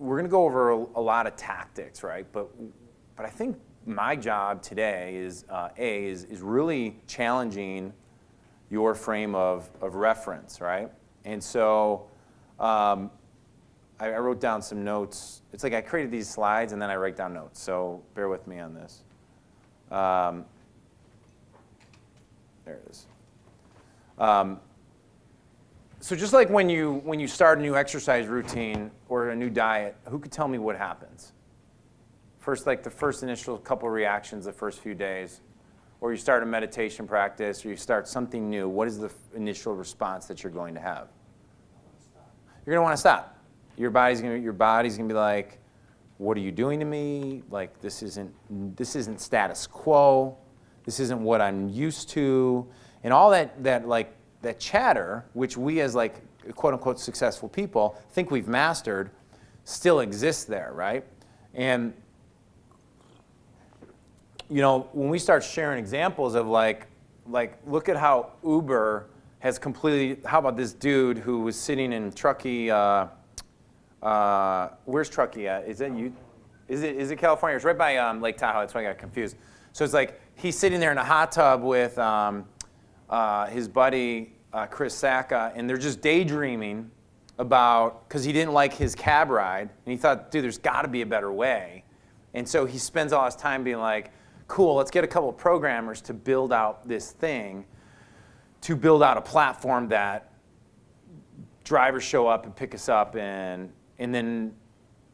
we're going to go over a lot of tactics, right? But I think my job today is is really challenging your frame of reference, right? And so I wrote down some notes. It's like I created these slides and then I write down notes. So bear with me on this. There it is. So just like when you start a new exercise routine or a new diet, who could tell me what happens? The first initial couple reactions the first few days, or you start a meditation practice, or you start something new, what is the initial response that you're going to have? You're going to want to stop. Your body's going to be like, what are you doing to me? Like, this isn't status quo. This isn't what I'm used to. And all that chatter, which we as like quote unquote successful people think we've mastered, still exists there, right? And when we start sharing examples of like look at how Uber has completely, how about this dude who was sitting in Truckee, where's Truckee at? Is it California? It's right by Lake Tahoe, that's why I got confused. So it's like he's sitting there in a hot tub with his buddy Chris Sacca, and they're just daydreaming about, because he didn't like his cab ride, and he thought, dude, there's got to be a better way. And so he spends all his time being like, cool, let's get a couple of programmers to build out this thing, to build out a platform that drivers show up and pick us up, and then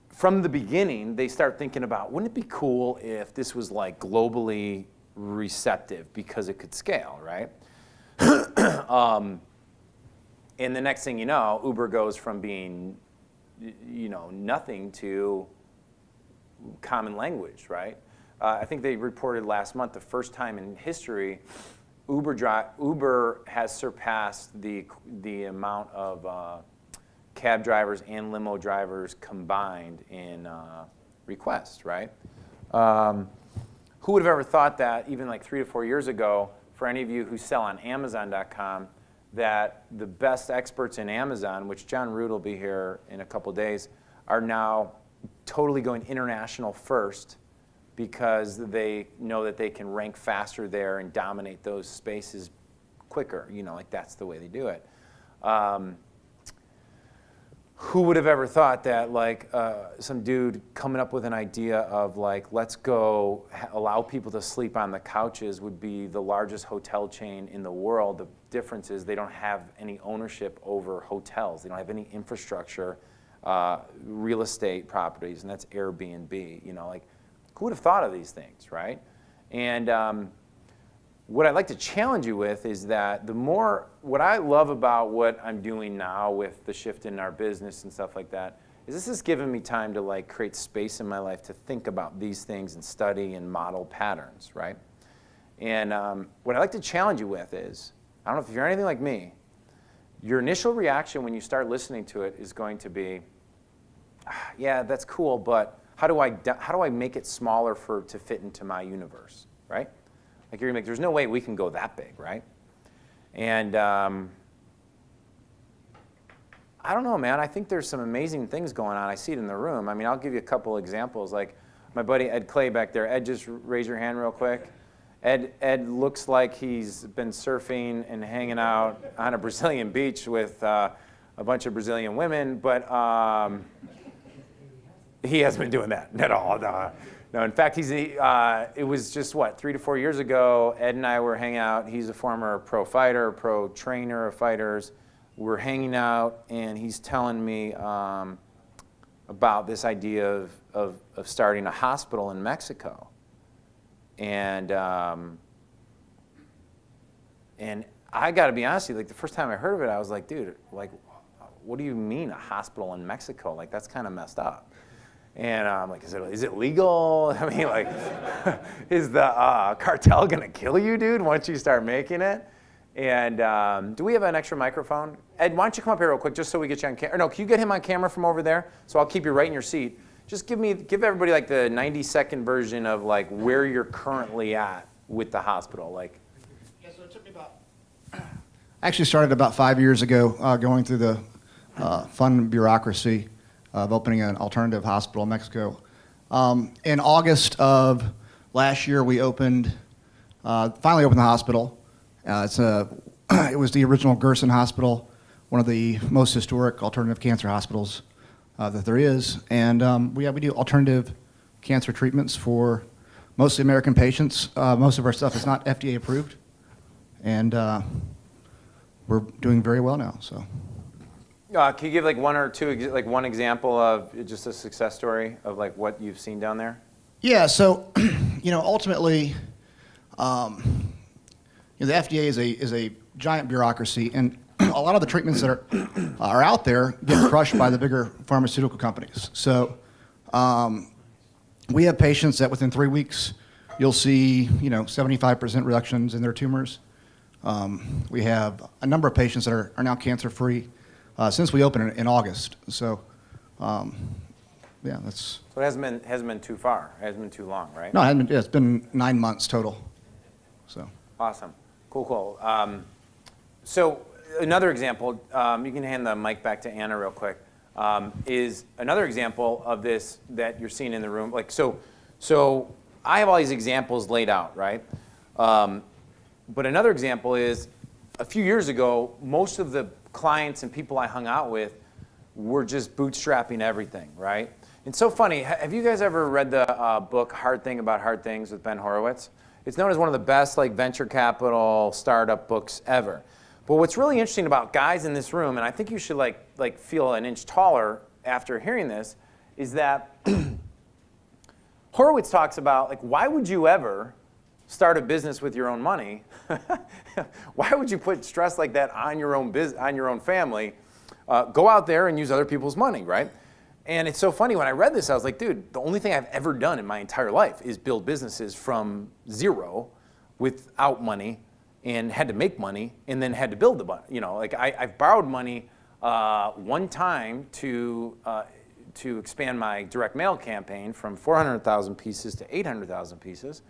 from the beginning, they start thinking about, wouldn't it be cool if this was like globally receptive because it could scale, right? And the next thing you know, Uber goes from being, nothing to common language, right? I think they reported last month, the first time in history, Uber has surpassed the amount of cab drivers and limo drivers combined in requests, right? Who would have ever thought that even like 3 to 4 years ago, for any of you who sell on Amazon.com, that the best experts in Amazon, which John Root will be here in a couple days, are now totally going international first because they know that they can rank faster there and dominate those spaces quicker. Like that's the way they do it. Who would have ever thought that like some dude coming up with an idea of like, let's go allow people to sleep on the couches would be the largest hotel chain in the world. The difference is they don't have any ownership over hotels. They don't have any infrastructure, real estate properties, and that's Airbnb. Like, who would have thought of these things, right? And what I'd like to challenge you with is that what I love about what I'm doing now with the shift in our business and stuff like that, is this has given me time to like create space in my life to think about these things and study and model patterns, right? And what I'd like to challenge you with is, I don't know if you're anything like me, your initial reaction when you start listening to it is going to be, yeah, that's cool, but how do I make it smaller to fit into my universe, right? Like you're gonna there's no way we can go that big, right? And I don't know, man. I think there's some amazing things going on. I see it in the room. I mean, I'll give you a couple examples. Like my buddy Ed Clay back there. Ed, just raise your hand real quick. Ed looks like he's been surfing and hanging out on a Brazilian beach with a bunch of Brazilian women, but he hasn't been doing that at all. No, in fact, it was just, 3 to 4 years ago, Ed and I were hanging out. He's a former pro fighter, pro trainer of fighters. We're hanging out, and he's telling me about this idea of starting a hospital in Mexico. And I got to be honest with you, like the first time I heard of it, I was like, dude, like, what do you mean a hospital in Mexico? Like, that's kind of messed up. And I'm like, is it legal? I mean, like, is the cartel gonna kill you, dude, once you start making it? And do we have an extra microphone? Ed, why don't you come up here real quick, just so we get you on camera? No, can you get him on camera from over there? So I'll keep you right in your seat. Just give everybody like the 90-second version of like where you're currently at with the hospital. Like, yeah, so it took me I actually started about 5 years ago, going through the fun bureaucracy. of opening an alternative hospital in Mexico. In August of last year, we finally opened the hospital. It was the original Gerson Hospital, one of the most historic alternative cancer hospitals that there is. And we do alternative cancer treatments for mostly American patients. Most of our stuff is not FDA approved. And we're doing very well now. So, can you give like one or two, like one example of just a success story of like what you've seen down there? yeah. So, ultimately, the FDA is a giant bureaucracy, and a lot of the treatments that are out there get crushed by the bigger pharmaceutical companies. So, we have patients that within 3 weeks, you'll see 75% reductions in their tumors. We have a number of patients that are now cancer-free since we opened in August. So, that's... So it hasn't been too far. It hasn't been too long, right? No, it's been 9 months total. So. Awesome. Cool. So another example, you can hand the mic back to Anna real quick, is another example of this that you're seeing in the room. Like, so I have all these examples laid out, right? But another example is a few years ago, most of the clients and people I hung out with were just bootstrapping everything, right? It's so funny. Have you guys ever read the book Hard Thing About Hard Things with Ben Horowitz? It's known as one of the best like venture capital startup books ever. But what's really interesting about guys in this room, and I think you should like feel an inch taller after hearing this, is that Horowitz talks about like, why would you ever start a business with your own money? Why would you put stress like that on your own on your own family? Go out there and use other people's money, right? And it's so funny, when I read this, I was like, dude, the only thing I've ever done in my entire life is build businesses from zero without money, and had to make money, and then had to build the money. Like I've borrowed money one time to expand my direct mail campaign from 400,000 pieces to 800,000 pieces.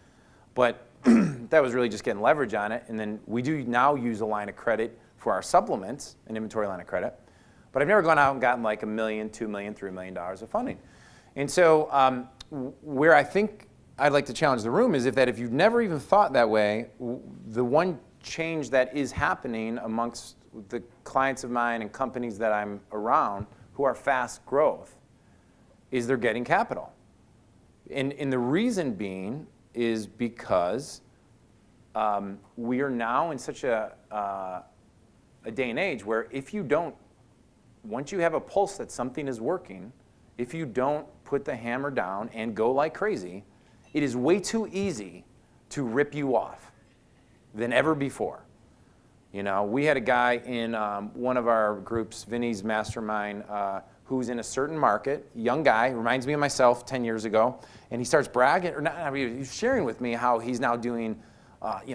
But that was really just getting leverage on it. And then we do now use a line of credit for our supplements, an inventory line of credit. But I've never gone out and gotten like $1 million, $2 million, $3 million of funding. And so where I think I'd like to challenge the room is if you've never even thought that way, the one change that is happening amongst the clients of mine and companies that I'm around who are fast growth is they're getting capital. And the reason being is because we are now in such a day and age where if you don't, once you have a pulse that something is working, if you don't put the hammer down and go like crazy, it is way too easy to rip you off than ever before. We had a guy in one of our groups, Vinny's mastermind, who's in a certain market, young guy, reminds me of myself 10 years ago, and he starts bragging, or not, he's sharing with me how he's now doing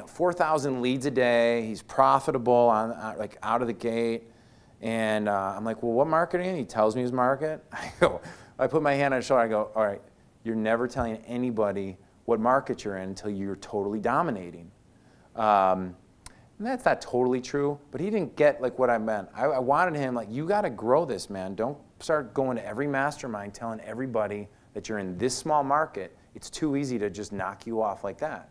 4,000 leads a day. He's profitable like out of the gate. And I'm like, well, what market are you in? He tells me his market. I put my hand on his shoulder. I go, all right, you're never telling anybody what market you're in until you're totally dominating. And that's not totally true, but he didn't get like what I meant. I wanted him like, you got to grow this, man. Don't start going to every mastermind telling everybody that you're in this small market. It's too easy to just knock you off like that.